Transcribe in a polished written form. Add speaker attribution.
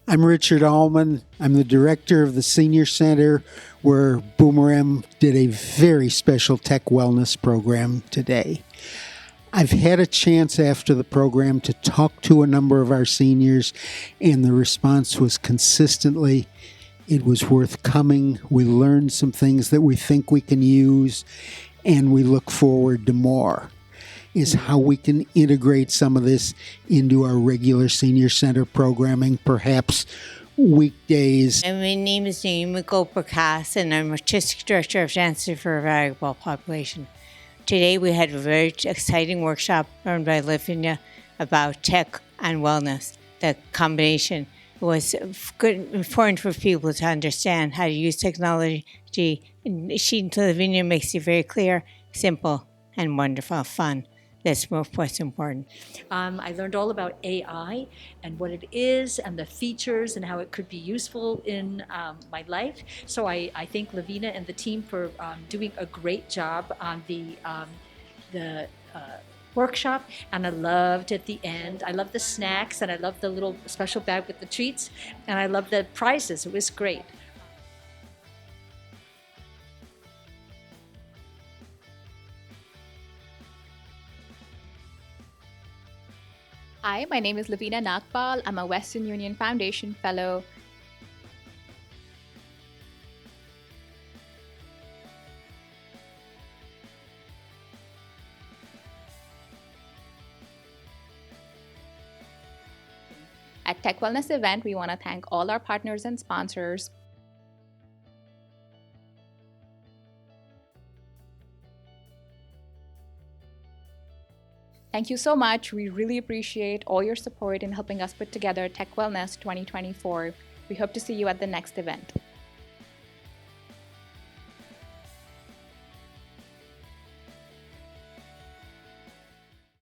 Speaker 1: I'm Richard Allman. I'm the director of the Senior Center, where Boomerang did a very special Tech Wellness program today. I've had a chance after the program to talk to a number of our seniors, and the response was consistently, it was worth coming. We learned some things that we think we can use, and we look forward to more. Is how we can integrate some of this into our regular senior center programming, perhaps weekdays.
Speaker 2: And my name is Naomi Goprakas, and I'm Artistic Director of Dances for a Variable Population. Today we had a very exciting workshop run by Lavinia about tech and wellness. The combination was good, important for people to understand how to use technology. Lavinia makes it very clear, simple, and wonderful, fun. That's what's important.
Speaker 3: I learned all about AI and what it is and the features and how it could be useful in my life. So I thank Lavina and the team for doing a great job on the workshop. And I loved at the end, I love the snacks and I love the little special bag with the treats. And I love the prizes. It was great.
Speaker 4: Hi, my name is Lavina Nagpal. I'm a Western Union Foundation Fellow. At TechWellness event, we want to thank all our partners and sponsors. Thank you so much. We really appreciate all your support in helping us put together TechWellness 2024. We hope to see you at the next event.